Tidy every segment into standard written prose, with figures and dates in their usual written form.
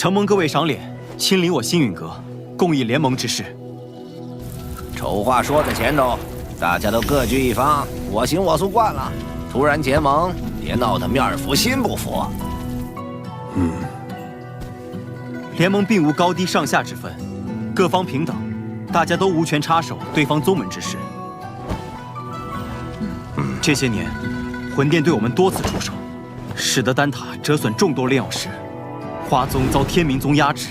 承蒙各位赏脸，亲临我星陨阁，共议联盟之事。丑话说在前头，大家都各据一方，我行我素惯了，突然结盟，别闹得面服心不服。联盟并无高低上下之分，各方平等，大家都无权插手对方宗门之事。这些年，魂殿对我们多次出手，使得丹塔折损众多炼药师，花宗遭天明宗压制，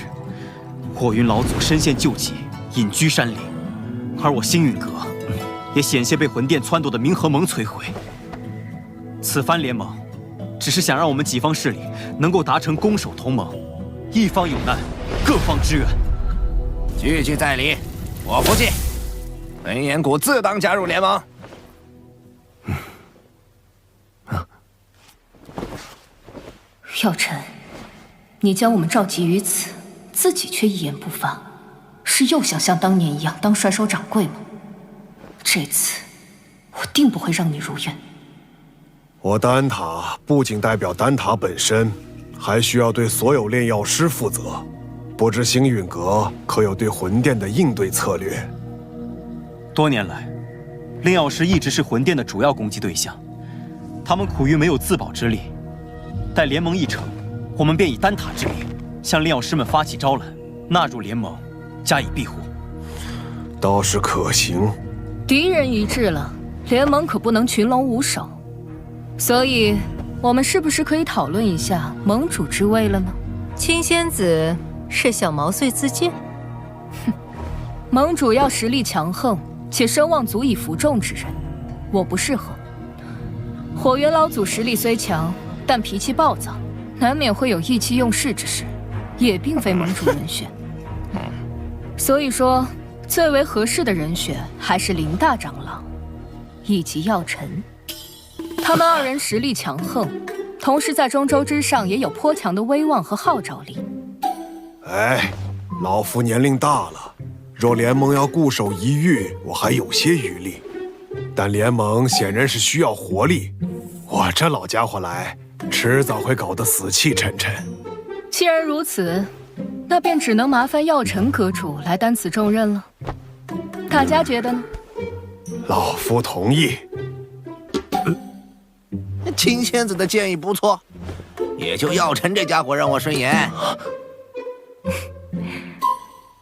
火云老祖身陷旧疾，隐居山林，而我星陨阁也险些被魂殿撺掇的冥河盟摧毁。此番联盟，只是想让我们几方势力能够达成攻守同盟，一方有难，各方支援。句句在理，我服气。文彦谷自当加入联盟。药尘，你将我们召集于此，自己却一言不发，是又想像当年一样当帅首掌柜吗？这次我定不会让你如愿。我丹塔不仅代表丹塔本身，还需要对所有炼药师负责。不知星陨阁可有对魂殿的应对策略？多年来，炼药师一直是魂殿的主要攻击对象，他们苦于没有自保之力。待联盟一成，我们便以丹塔之名，向炼药师们发起招揽，纳入联盟，加以庇护。倒是可行。敌人一致了，联盟可不能群龙无首。所以，我们是不是可以讨论一下盟主之位了呢？青仙子是想毛遂自荐？哼，盟主要实力强横且声望足以服众之人，我不适合。火元老祖实力虽强，但脾气暴躁，难免会有意气用事之事，也并非盟主人选。所以说，最为合适的人选还是林大长老以及药尘。他们二人实力强横，同时在中州之上也有颇强的威望和号召力。哎，老夫年龄大了，若联盟要固守一隅，我还有些余力。但联盟显然是需要活力，我这老家伙来，迟早会搞得死气沉沉。既然如此，那便只能麻烦药尘阁主来担此重任了。大家觉得呢？老夫同意。青仙子的建议不错，也就药尘这家伙让我顺眼。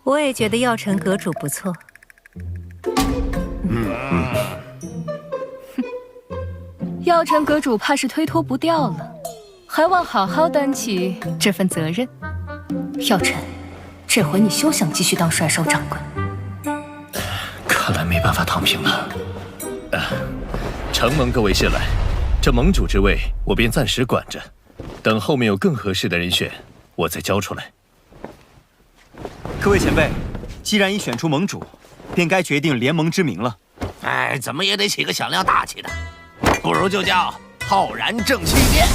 我也觉得药尘阁主不错。药尘阁主怕是推脱不掉了，还望好好担起这份责任。药尘，这回你休想继续当帅首掌柜。看来没办法躺平了。承蒙各位信赖，这盟主之位我便暂时管着，等后面有更合适的人选，我再交出来。各位前辈，既然已选出盟主，便该决定联盟之名了。哎，怎么也得起个响亮大气的，不如就叫浩然正气殿。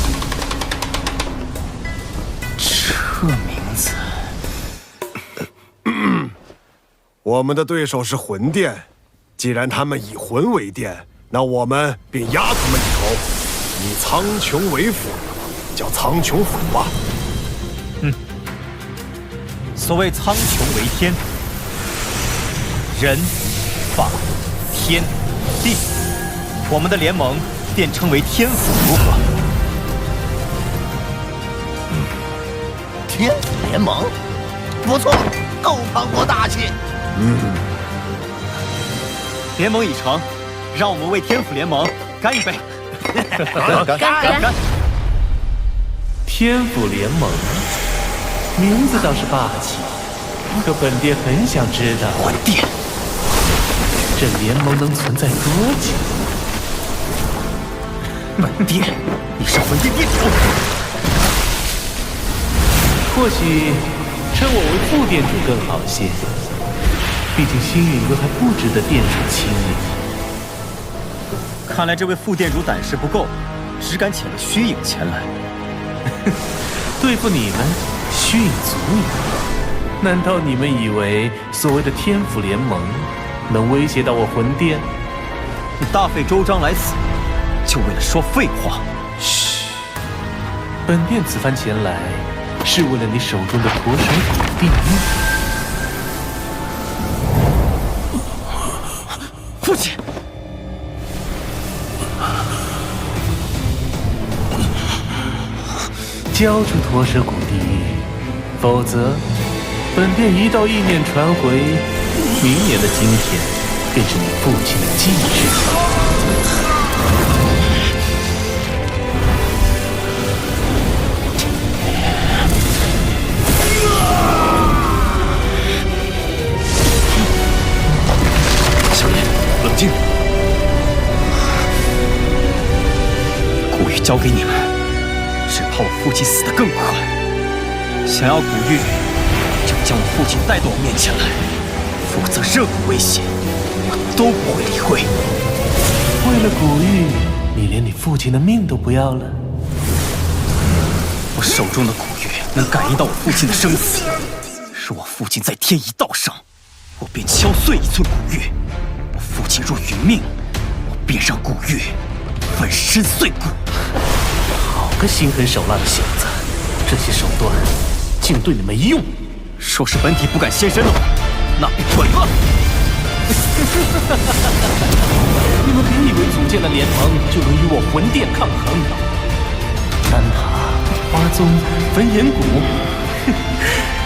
这名字，我们的对手是魂殿，既然他们以魂为殿，那我们便压他们一头，以苍穹为辅，叫苍穹府吧。所谓苍穹为天，人、法、天、地，我们的联盟便称为天府，如何？天府联盟，不错，够磅礴大气。联盟已成，让我们为天府联盟干一杯！干！天府联盟，名字倒是霸气，可本殿很想知道，魂殿，这联盟能存在多久？本殿，你是魂殿殿主。或许称我为副殿主更好些，毕竟星陨阁还不值得殿主亲临。看来这位副殿主胆识不够，只敢遣了虚影前来。对付你们，虚影足矣。难道你们以为所谓的天府联盟能威胁到我魂殿？你大费周章来此，就为了说废话？嘘，本殿此番前来，是为了你手中的驼蛇骨地狱。父亲，交出驼蛇骨地狱，否则本殿一道意念传回，明年的今天便是你父亲的忌日。小莲，冷静。古玉交给你们，只怕我父亲死得更快。想要古玉，就将我父亲带到我面前来，否则任何威胁，我都不会理会。为了古玉，你连你父亲的命都不要了？我手中的古玉能感应到我父亲的生死，若我父亲在天一道上，我便敲碎一寸古玉；我父亲若殒命，我便让古玉粉身碎骨。好个心狠手辣的小子，这些手段竟对你没用。若是本体不敢现身的话，那便滚吧！你们别以为组建了联盟就能与我魂殿抗衡。丹塔、花宗、焚炎谷，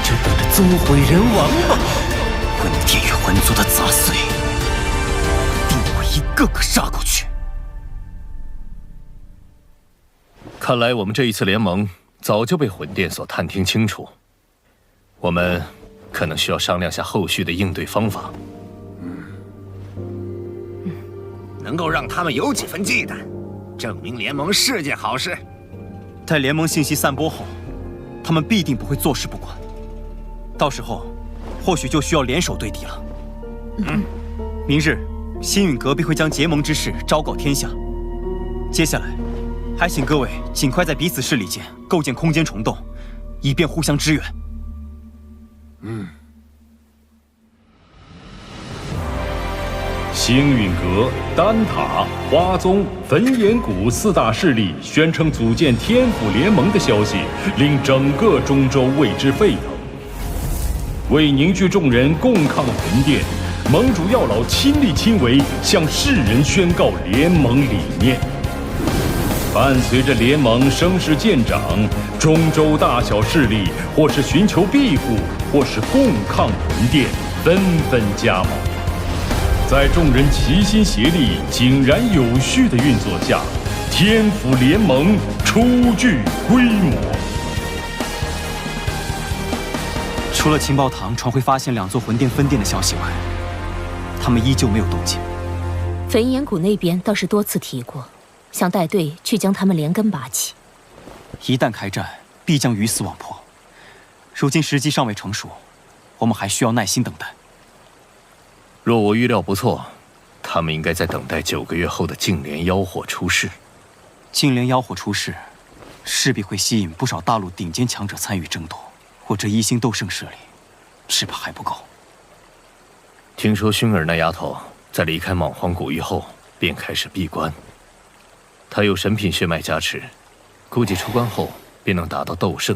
就等着宗毁人亡吧！魂殿与魂族的杂碎，定会一个个杀过去。看来我们这一次联盟早就被魂殿所探听清楚，我们可能需要商量下后续的应对方法。能够让他们有几分忌惮，证明联盟是件好事。待联盟信息散播后，他们必定不会坐视不管。到时候，或许就需要联手对敌了。明日，星陨阁必会将结盟之事昭告天下。接下来，还请各位尽快在彼此势力间构建空间虫洞，以便互相支援。星陨阁、丹塔、花宗、焚炎谷四大势力宣称组建天府联盟的消息，令整个中州为之沸腾。为凝聚众人共抗魂殿，盟主药老亲力亲为，向世人宣告联盟理念。伴随着联盟声势渐长，中州大小势力或是寻求庇护，或是共抗魂殿，纷纷加盟。在众人齐心协力、井然有序的运作下，天府联盟初具规模。除了情报堂传回发现2座魂殿分殿的消息外，他们依旧没有动静。焚炎谷那边倒是多次提过，想带队去将他们连根拔起。一旦开战，必将鱼死网破。如今时机尚未成熟，我们还需要耐心等待。若我预料不错，他们应该在等待9个月后的净莲妖火出世。净莲妖火出世，势必会吸引不少大陆顶尖强者参与争夺。我这一星斗圣势力，只怕还不够。听说薰儿那丫头在离开莽荒古域后，便开始闭关。她有神品血脉加持，估计出关后便能达到斗圣。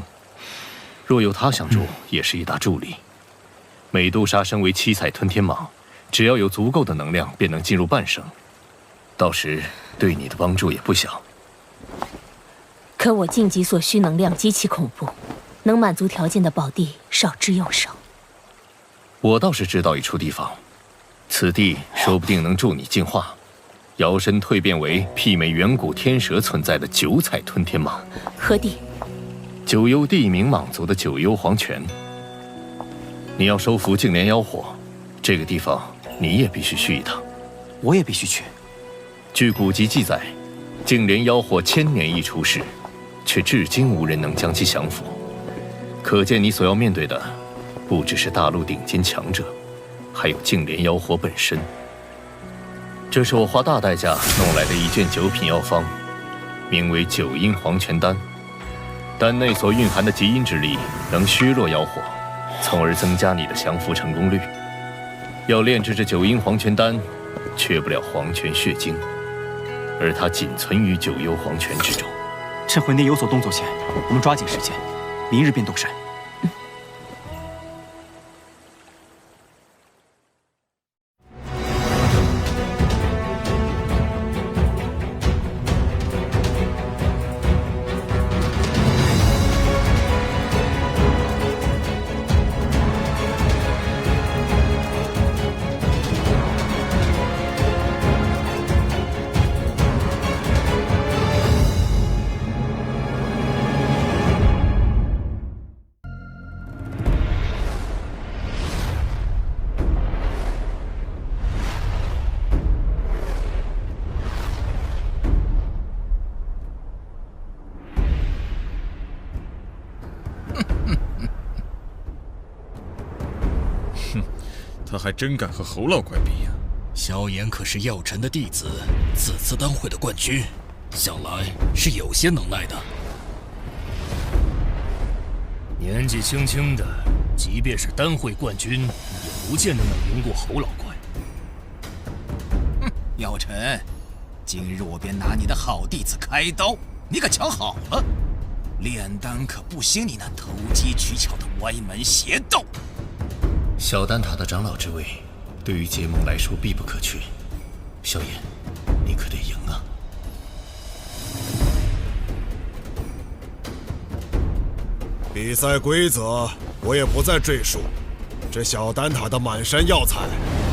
若有她相助，也是一大助力。美杜莎身为7彩吞天蟒，只要有足够的能量，便能进入半圣。到时对你的帮助也不小。可我晋级所需能量极其恐怖，能满足条件的宝地少之又少。我倒是知道一处地方，此地说不定能助你进化，摇身蜕变为媲美远古天蛇存在的9彩吞天蟒。何地？九幽地冥蟒族的九幽黄泉。你要收服净莲妖火，这个地方你也必须去一趟。我也必须去。据古籍记载，净莲妖火1000年一出世，却至今无人能将其降服。可见你所要面对的，不只是大陆顶尖强者，还有净莲妖火本身。这是我花大代价弄来的一卷9品药方，名为9阴黄泉丹。丹内所蕴含的极阴之力，能削弱妖火，从而增加你的降服成功率。要炼制这9阴黄泉丹，缺不了黄泉血晶，而它仅存于9幽黄泉之中。趁魂殿有所动作前，我们抓紧时间，明日便动身。他还真敢和侯老怪比呀！萧炎可是药尘的弟子，此次丹会的冠军，想来是有些能耐的。年纪轻轻的，即便是丹会冠军，也不见得能赢过侯老怪。哼，药尘，今日我便拿你的好弟子开刀，你可瞧好了，炼丹可不兴你那投机取巧的歪门邪道。小丹塔的长老之位，对于结盟来说必不可缺。萧炎，你可得赢啊！比赛规则我也不再赘述。这小丹塔的满山药材，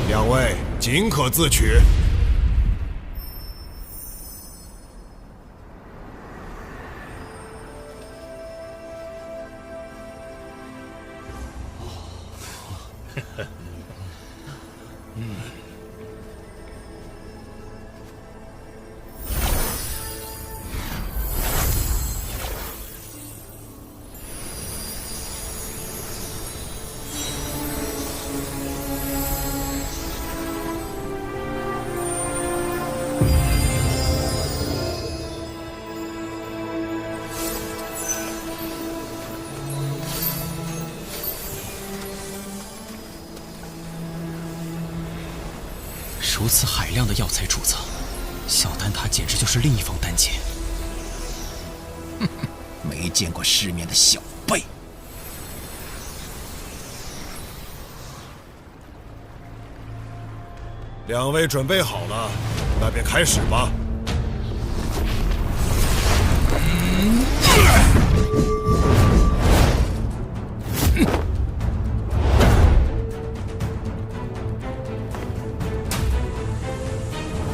两位尽可自取。如此海量的药材储藏，小丹塔简直就是另一方丹界。哼哼，没见过世面的小辈。两位准备好了，那便开始吧。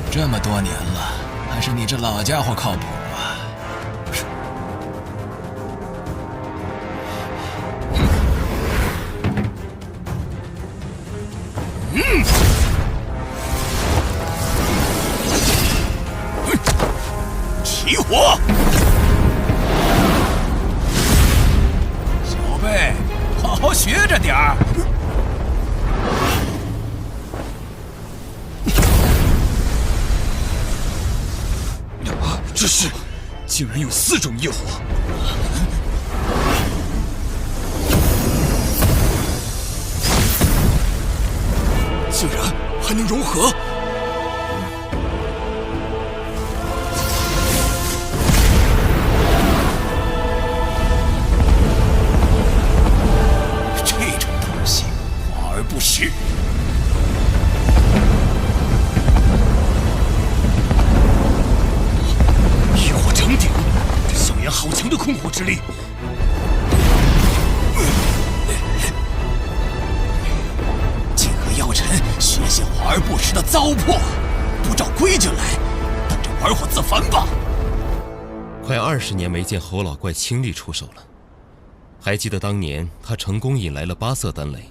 这么多年了，还是你这老家伙靠谱啊！起火！小辈，好好学着点儿。这是，竟然有4种业火！竟然还能融合！这种东西，华而不实。好强的控火之力！竟和药尘学些华而不实的糟粕，不照规矩来，等着玩火自焚吧！快20年没见侯老怪亲力出手了，还记得当年他成功引来了8色丹雷，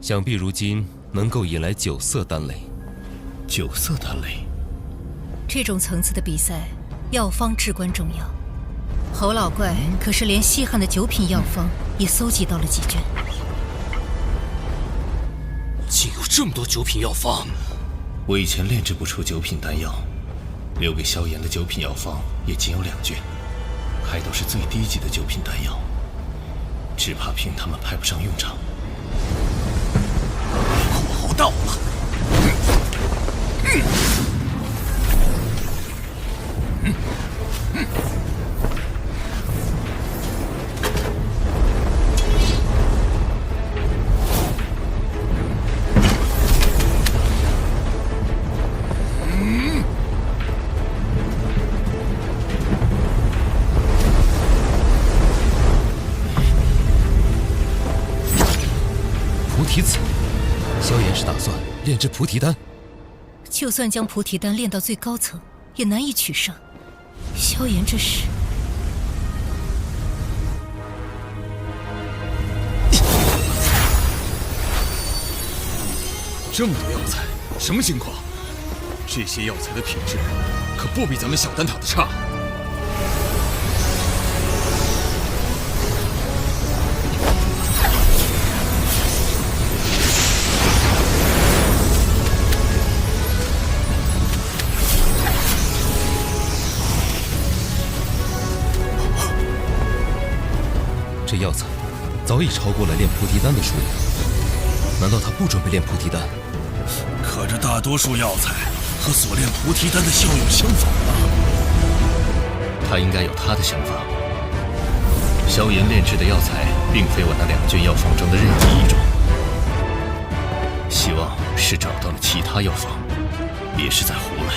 想必如今能够引来9色丹雷。9色丹雷，这种层次的比赛，药方至关重要。侯老怪可是连稀罕的9品药方也搜集到了几卷，竟有这么多9品药方！我以前炼制不出9品丹药，留给萧炎的9品药方也仅有2卷，还都是最低级的9品丹药，只怕凭他们派不上用场。火候到了！提子。萧炎是打算炼制菩提丹。就算将菩提丹炼到最高层，也难以取胜。萧炎这是……这么多药材，什么情况？这些药材的品质可不比咱们小丹塔的差。这药材早已超过了炼菩提丹的数量，难道他不准备炼菩提丹？可这大多数药材和所炼菩提丹的效用相仿啊！他应该有他的想法。萧炎炼制的药材并非我那2卷药方中的任意一种，希望是找到了其他药方，别是在胡来。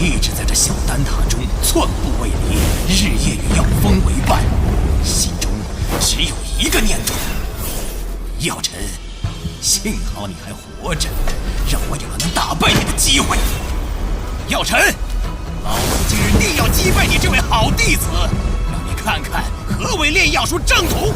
一直在这小丹塔中寸步未离，日夜与药方为伴，心中只有一个念头：药尘，幸好你还活着，让我有了能打败你的机会。药尘，老子今日定要击败你这位好弟子，让你看看何为炼药术正途。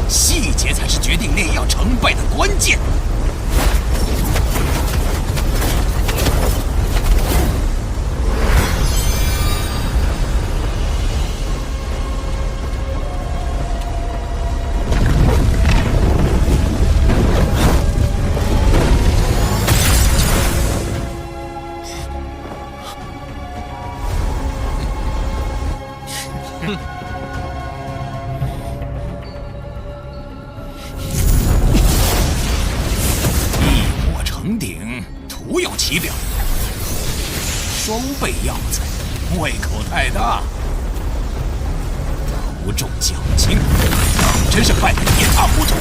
细节才是决定炼药成败的关键。徒有其表，双倍药材，胃口太大，头重脚轻，真是害得一塌糊涂。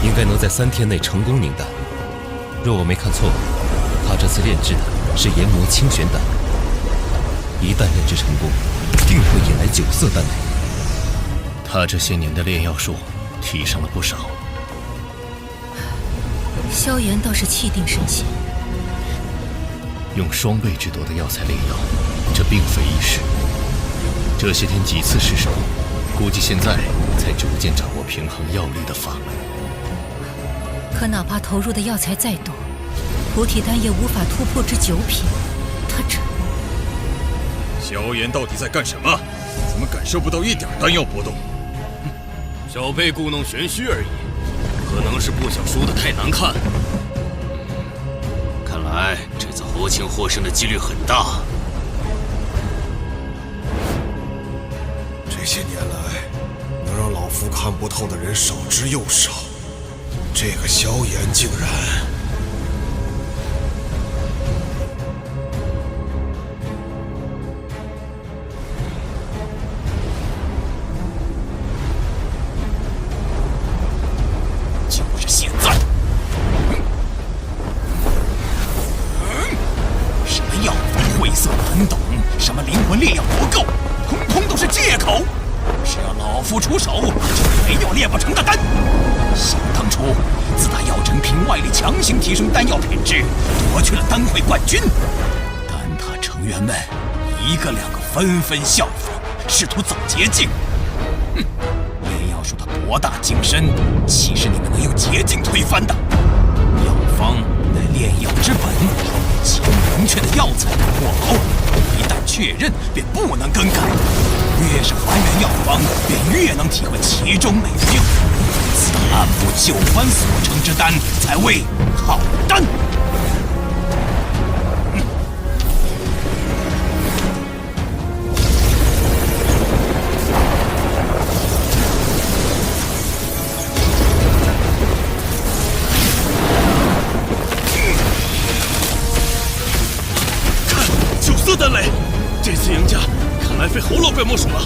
应该能在3天内成功凝丹。若我没看错，他这次炼制的是研磨清玄丹，一旦炼制成功，定会引来9色丹雷。他这些年的炼药术提升了不少。萧炎倒是气定神闲，用双倍之多的药材炼药，这并非易事。这些天几次失手，估计现在才逐渐掌握平衡药力的法门。可哪怕投入的药材再多，菩提丹也无法突破至9品。他这……萧炎到底在干什么？怎么感受不到一点丹药波动？小辈故弄玄虚而已，可能是不想输得太难看。看来这次侯庆获胜的几率很大。这些年来，能让老夫看不透的人少之又少。这个萧炎竟然……就是现在！什么药晦涩难懂，什么灵魂炼药不够，通通都是借口。只要老夫出手，就没有炼不成的丹。想当初，自打药尘凭外力强行提升丹药品质，夺去了丹会冠军，丹塔成员们一个两个纷纷效仿，试图走捷径。炼药术的博大精深，岂是你们能用捷径推翻的？药方乃炼药之本，其明确的药材和货包，一旦确认便不能更改。越是还原药方，便越能体会其中美妙。此按部就班所成之丹，才为好丹。看9色丹雷，这次赢家看来非侯老怪莫属了。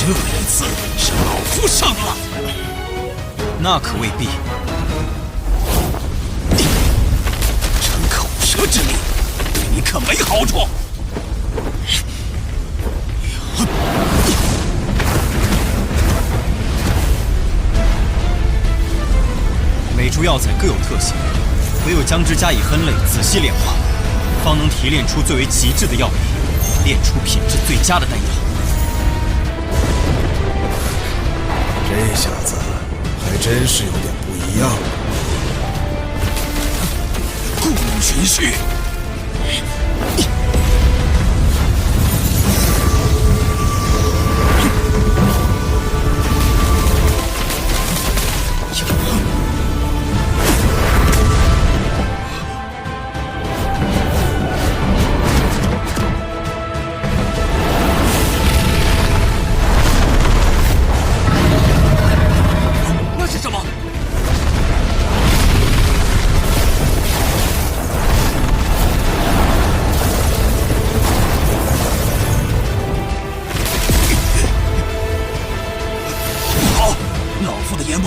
这一次是老夫胜了。那可未必。逞口舌之力，对你可没好处。每株药材各有特性，唯有将之加以分类，仔细炼化，方能提炼出最为极致的药理，炼出品质最佳的丹药。这下子还真是有点不一样。故弄玄虚。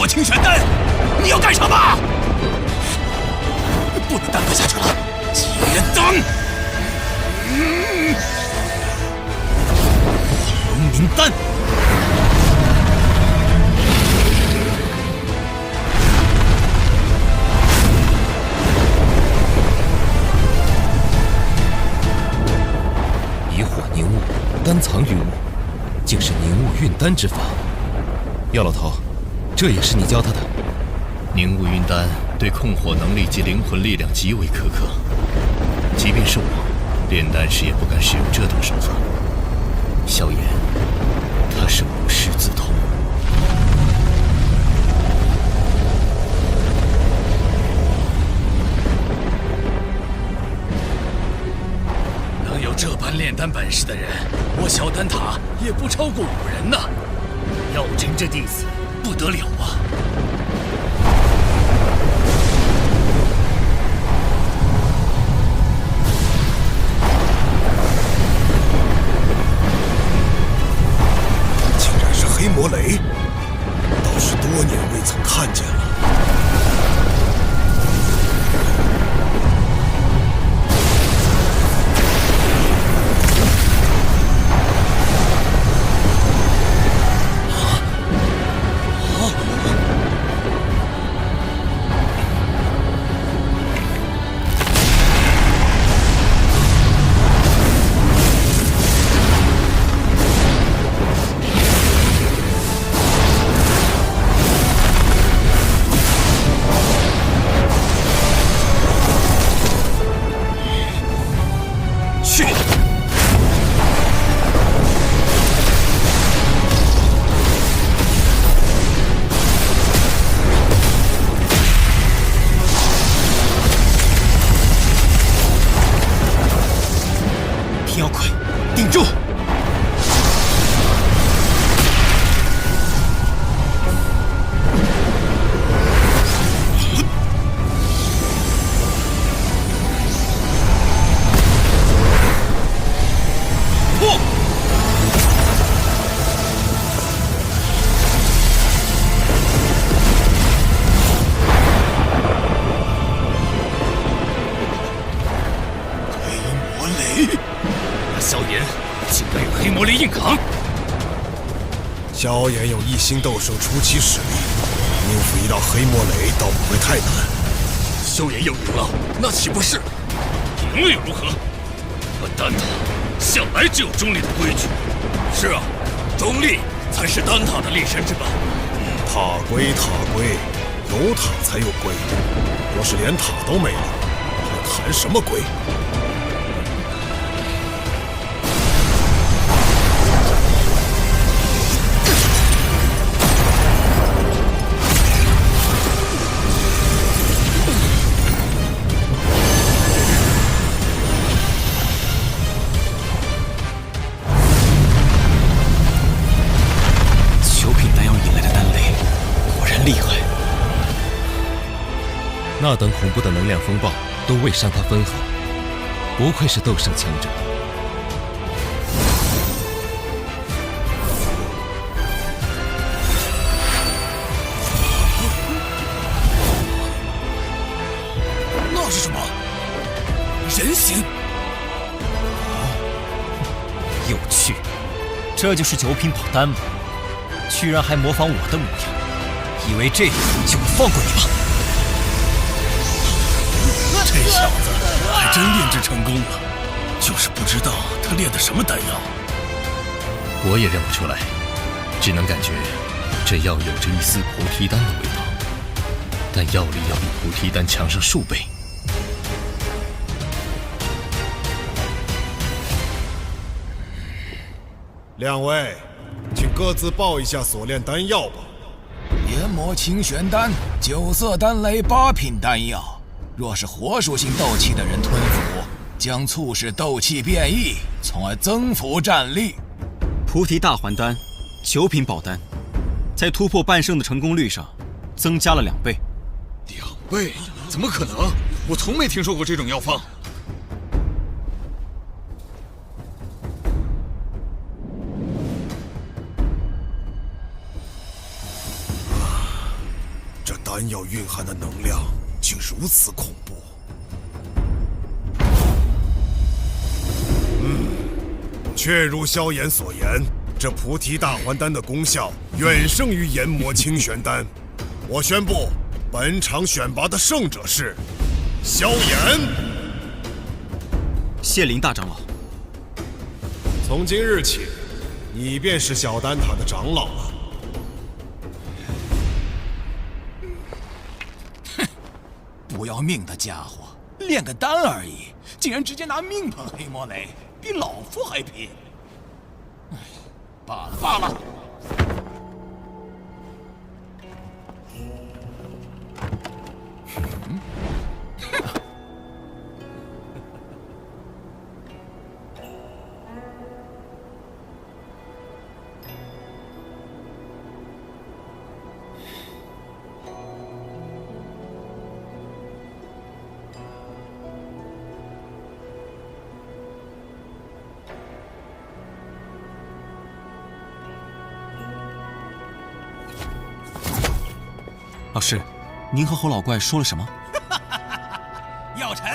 清玄丹，你要干什么？不能耽搁下去了，结丹！龙明丹。以火凝物，丹藏于物，竟是凝物运丹之法。药老头，这也是你教他的？凝物运丹对控火能力及灵魂力量极为苛刻，即便是我，炼丹时也不敢使用这等手法。萧炎，他是无师自通。能有这般炼丹本事的人，我小丹塔也不超过5人呐。药真这弟子不得了啊！竟然是黑魔雷，倒是多年未曾看见了。妖魁，顶住！破！黑魔雷！萧炎竟敢用黑魔雷硬扛！萧炎有1星斗圣初期实力，应付一道黑魔雷倒不会太难。萧炎要赢了，那岂不是？赢了又如何？我丹塔向来只有中立的规矩。是啊，中立才是丹塔的立身之本。塔归塔归，有塔才有龟，若是连塔都没了，还谈什么龟？那等恐怖的能量风暴都未伤他分毫，不愧是斗圣强者。那是什么？人形？有趣，这就是九品宝丹吗？居然还模仿我的模样，以为这样就会放过你吗？这小子还真炼制成功了，就是不知道他炼的什么丹药。我也认不出来，只能感觉这药有着一丝菩提丹的味道，但药力要比菩提丹强上数倍。两位，请各自报一下所炼丹药吧。研磨清玄丹，9色丹雷8品丹药。若是火属性斗气的人吞服，将促使斗气变异，从而增幅战力。菩提大还丹，9品宝丹，在突破半圣的成功率上增加了2倍。2倍？怎么可能？我从没听说过这种药方。这丹药蕴含的能量竟如此恐怖。确如萧炎所言，这菩提大还丹的功效远胜于研磨清玄丹。我宣布，本场选拔的胜者是萧炎。谢林大长老。从今日起，你便是小丹塔的长老了。不要命的家伙，炼个丹而已，竟然直接拿命碰黑魔雷，比老夫还拼。哎，罢了罢了。老师，您和侯老怪说了什么？药尘，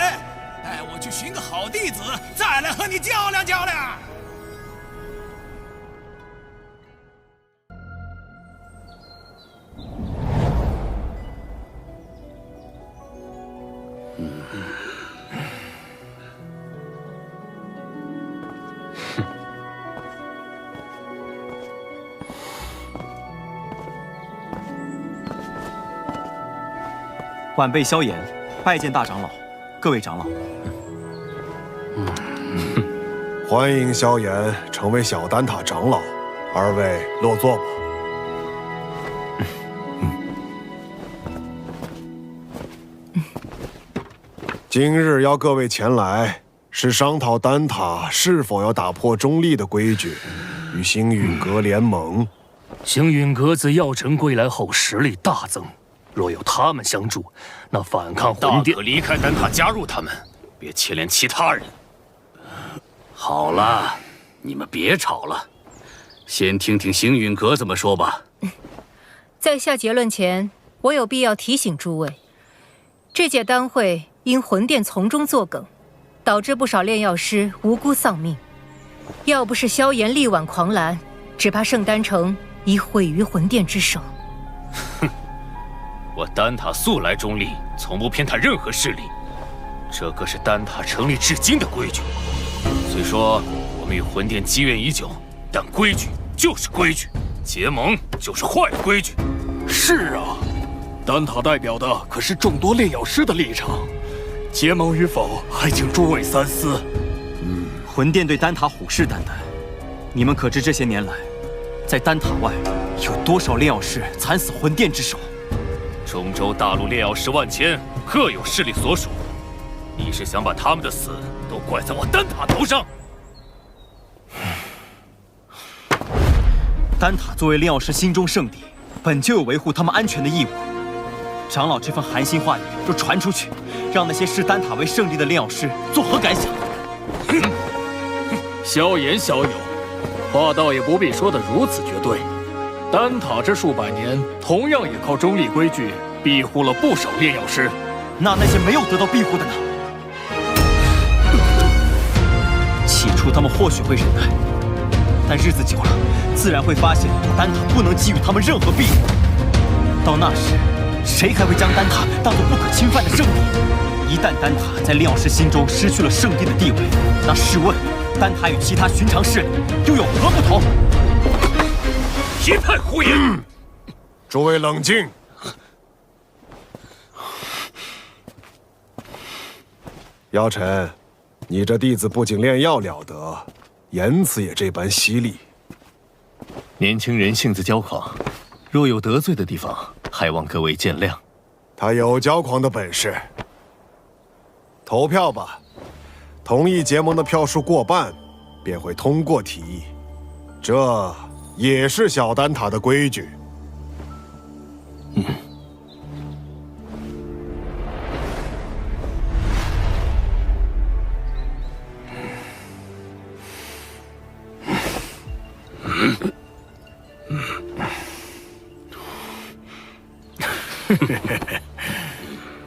带我去寻个好弟子，再来和你较量较量。晚辈萧炎，拜见大长老，各位长老。欢迎萧炎成为小丹塔长老，二位落座吧。今日邀各位前来，是商讨丹塔是否要打破中立的规矩，与星陨阁联盟。星陨阁自药尘归来后实力大增。若有他们相助，那反抗魂殿大可离开丹塔，加入他们，别牵连其他人。好了，你们别吵了，先听听星陨阁怎么说吧。在下结论前，我有必要提醒诸位，这届丹会因魂殿从中作梗，导致不少炼药师无辜丧命。要不是萧炎力挽狂澜，只怕圣丹城已毁于魂殿之手。哼。我丹塔素来中立，从不偏袒任何势力，这可是丹塔成立至今的规矩。虽说我们与魂殿积怨已久，但规矩就是规矩，结盟就是坏规矩。是啊，丹塔代表的可是众多炼药师的立场，结盟与否，还请诸位三思。魂殿对丹塔虎视眈眈，你们可知这些年来，在丹塔外有多少炼药师惨死魂殿之手？中州大陆炼药师万千，各有势力所属。你是想把他们的死都怪在我丹塔头上？丹塔作为炼药师心中圣地，本就有维护他们安全的义务。长老这份寒心话语若传出去，让那些视丹塔为圣地的炼药师作何感想？萧炎萧友，话倒也不必说得如此绝对。丹塔这数百年，同样也靠中立规矩庇护了不少炼药师。那些没有得到庇护的呢？起初他们或许会忍耐，但日子久了，自然会发现丹塔不能给予他们任何庇护。到那时，谁还会将丹塔当作不可侵犯的圣地？一旦丹塔在炼药师心中失去了圣地的地位，那试问，丹塔与其他寻常势力又有何不同？一派胡言！诸位冷静。姚晨，你这弟子不仅炼药了得，言辞也这般犀利。年轻人性子骄狂，若有得罪的地方，还望各位见谅。他有骄狂的本事。投票吧，同意结盟的票数过半，便会通过提议。这也是小丹塔的规矩。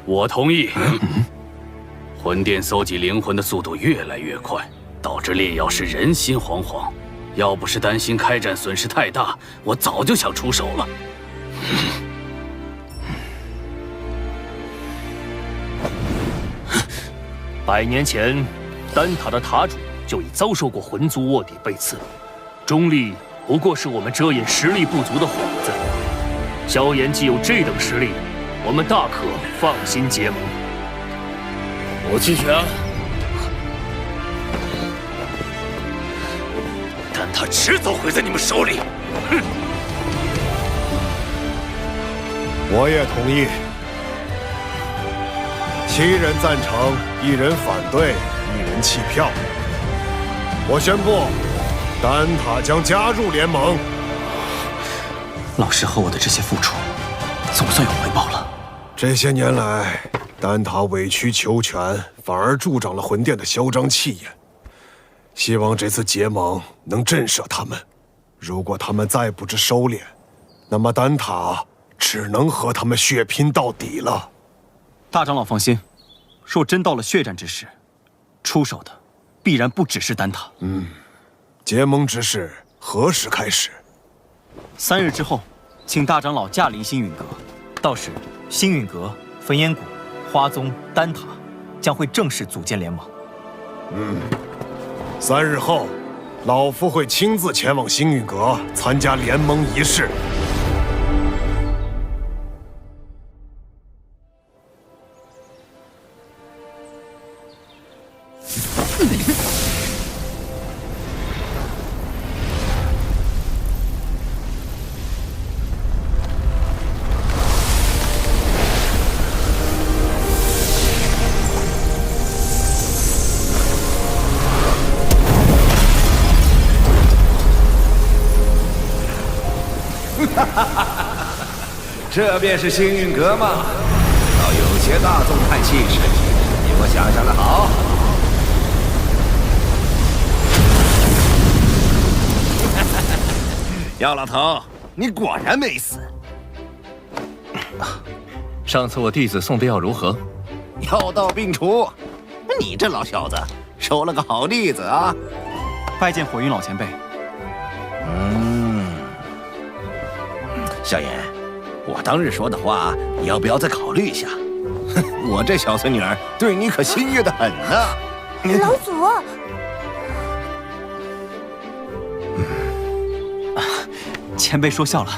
我同意。魂殿搜集灵魂的速度越来越快，导致炼药师人心惶惶。要不是担心开战损失太大，我早就想出手了。100年前，丹塔的塔主就已遭受过魂族卧底被刺，中立不过是我们遮掩实力不足的幌子。萧炎既有这等实力，我们大可放心结盟。我弃权。丹塔迟早毁在你们手里。哼！我也同意。7人赞成，1人反对，1人弃票。我宣布，丹塔将加入联盟。老师和我的这些付出，总算有回报了。这些年来，丹塔委曲求全，反而助长了魂殿的嚣张气焰。希望这次结盟能震慑他们。如果他们再不知收敛，那么丹塔只能和他们血拼到底了。大长老放心，若真到了血战之时，出手的必然不只是丹塔。结盟之事何时开始？3日之后，请大长老驾临星陨阁，到时星陨阁、焚烟谷、花宗、丹塔将会正式组建联盟。3日后，老夫会亲自前往星陨阁参加联盟仪式。这便是星陨阁吗？倒有些大宗派气势，比我想象的好。姚老头，你果然没死。上次我弟子送的药如何？药到病除。你这老小子收了个好弟子啊！拜见火云老前辈。萧炎，我当日说的话，你要不要再考虑一下？我这小孙女儿对你可心悦得很呢。老祖，前辈说笑了。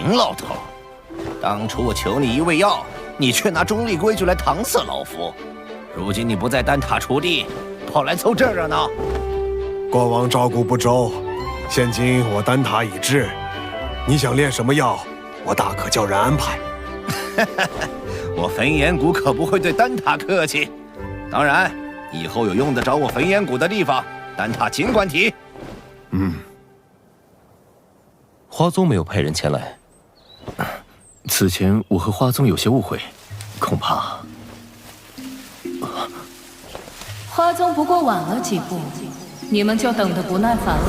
林老头，当初我求你一味药，你却拿中立规矩来搪塞老夫。如今你不在丹塔锄地，跑来凑这热闹。国王照顾不周，现今我丹塔已至，你想炼什么药，我大可叫人安排。我焚炎谷可不会对丹塔客气。当然，以后有用得着我焚炎谷的地方，丹塔尽管提。花宗没有派人前来。此前我和花宗有些误会，恐怕花宗不过晚了几步，你们就等得不耐烦了。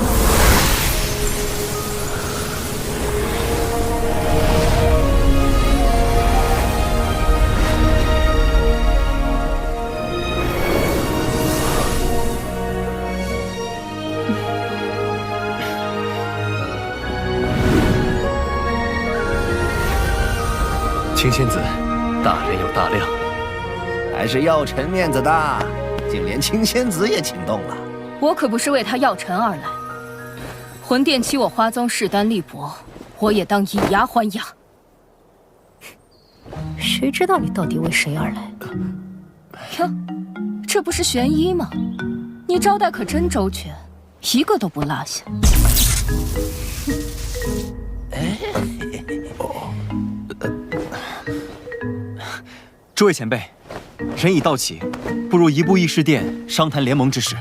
青仙子，大人有大量，还是药尘面子大，竟连青仙子也请动了。我可不是为他药尘而来，魂殿欺我花宗势单力薄，我也当以牙还牙。谁知道你到底为谁而来？哟，这不是玄一吗？你招待可真周全，一个都不落下。诸位前辈，人已到齐，不如移步议事殿商谈联盟之事。